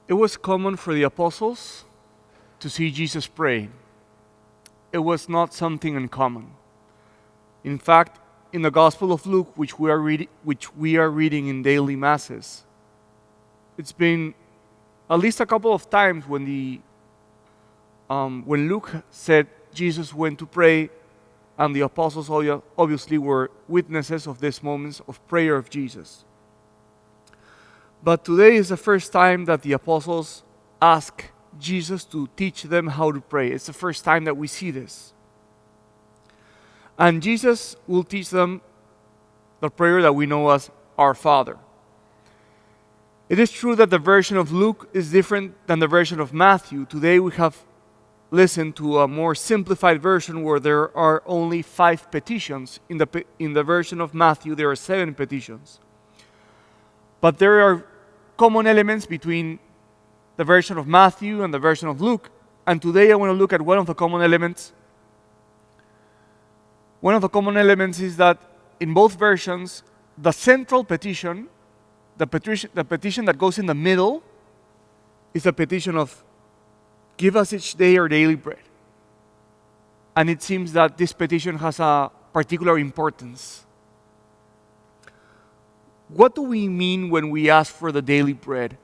It was common for the apostles to see Jesus pray. It was not something uncommon. In fact, in the Gospel of Luke, which we are reading in daily masses, it's been at least a couple of times when Luke said Jesus went to pray, and the apostles obviously were witnesses of these moments of prayer of Jesus. But today is the first time that the apostles ask Jesus to teach them how to pray. It's the first time that we see this. And Jesus will teach them the prayer that we know as Our Father. It is true that the version of Luke is different than the version of Matthew. Today we have listened to a more simplified version where there are only 5 petitions. In the version of Matthew, there are 7 petitions. But there are common elements between the version of Matthew and the version of Luke. And today I want to look at one of the common elements. One of the common elements is that in both versions, the central petition, the petition that goes in the middle, is a petition of give us each day our daily bread. And it seems that this petition has a particular importance. What do we mean when we ask for the daily bread?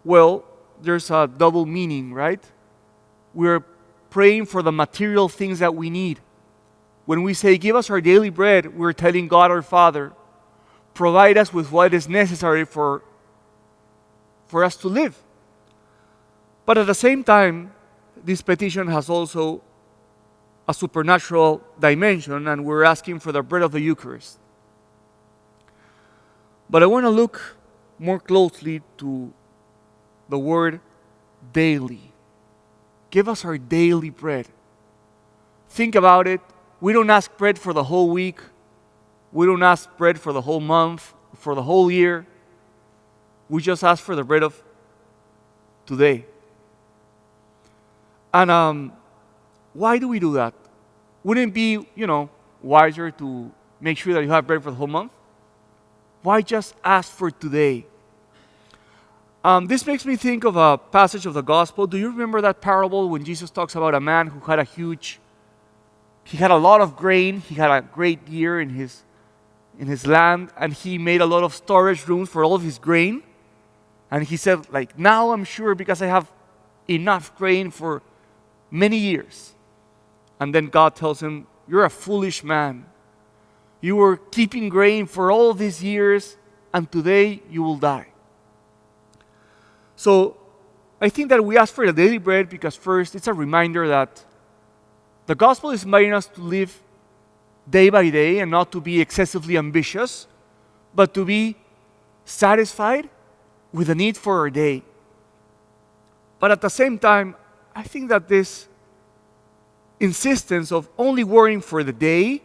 Well, there's a double meaning, right? We're praying for the material things that we need. When we say, give us our daily bread, we're telling God our Father, provide us with what is necessary for us to live. But at the same time, this petition has also a supernatural dimension, and we're asking for the bread of the Eucharist. But I want to look more closely to the word daily. Give us our daily bread. Think about it. We don't ask bread for the whole week. We don't ask bread for the whole month, for the whole year. We just ask for the bread of today. And why do we do that? Wouldn't it be, wiser to make sure that you have bread for the whole month? Why just ask for today? This makes me think of a passage of the gospel. Do you remember that parable when Jesus talks about a man who had he had a lot of grain, he had a great year in his land, and he made a lot of storage rooms for all of his grain. And he said, now I'm sure because I have enough grain for many years. And then God tells him, you're a foolish man. You were keeping grain for all these years, and today you will die. So I think that we ask for the daily bread because first, it's a reminder that the gospel is inviting us to live day by day and not to be excessively ambitious, but to be satisfied with the need for our day. But at the same time, I think that this insistence of only worrying for the day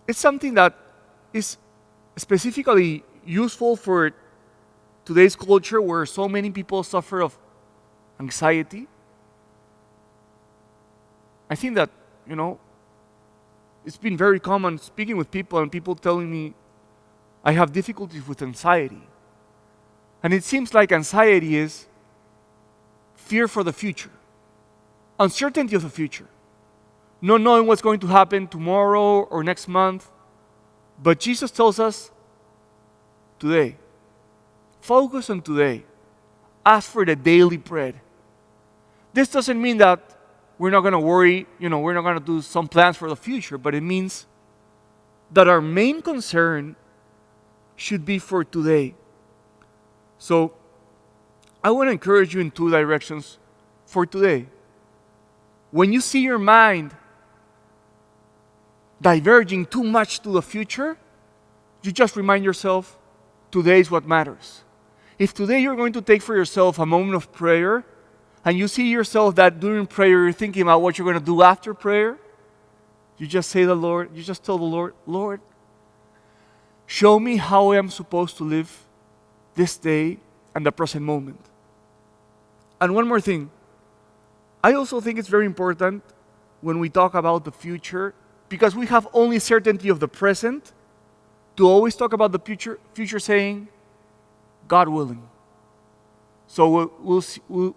is something that is specifically useful for today's culture where so many people suffer of anxiety. I think that, it's been very common speaking with people and people telling me I have difficulties with anxiety. And it seems like anxiety is fear for the future, uncertainty of the future, not knowing what's going to happen tomorrow or next month. But Jesus tells us today, focus on today, ask for the daily bread. This doesn't mean that we're not going to worry, we're not going to do some plans for the future, but it means that our main concern should be for today. So I want to encourage you in 2 directions for today. When you see your mind diverging too much to the future, you just remind yourself, today is what matters. If today you're going to take for yourself a moment of prayer, and you see yourself that during prayer you're thinking about what you're going to do after prayer, you just tell the Lord, Lord, show me how I am supposed to live this day and the present moment. And one more thing, I also think it's very important when we talk about the future, because we have only certainty of the present, to always talk about the future saying, God willing. So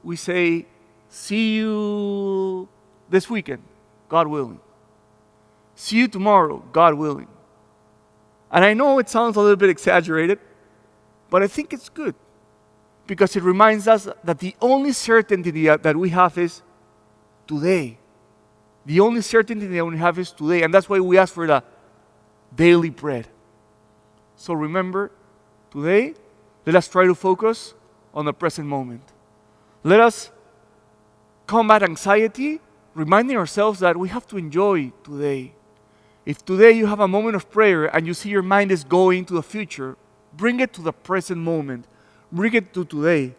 we say, see you this weekend, God willing. See you tomorrow, God willing. And I know it sounds a little bit exaggerated, but I think it's good because it reminds us that the only certainty that we have is today. The only certainty that we have is today, and that's why we ask for the daily bread. So remember, today, let us try to focus on the present moment. Let us combat anxiety, reminding ourselves that we have to enjoy today. If today you have a moment of prayer and you see your mind is going to the future, bring it to the present moment. Bring it to today.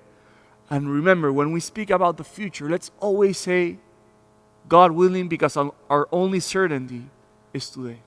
And remember, when we speak about the future, let's always say, God willing, because our only certainty is today.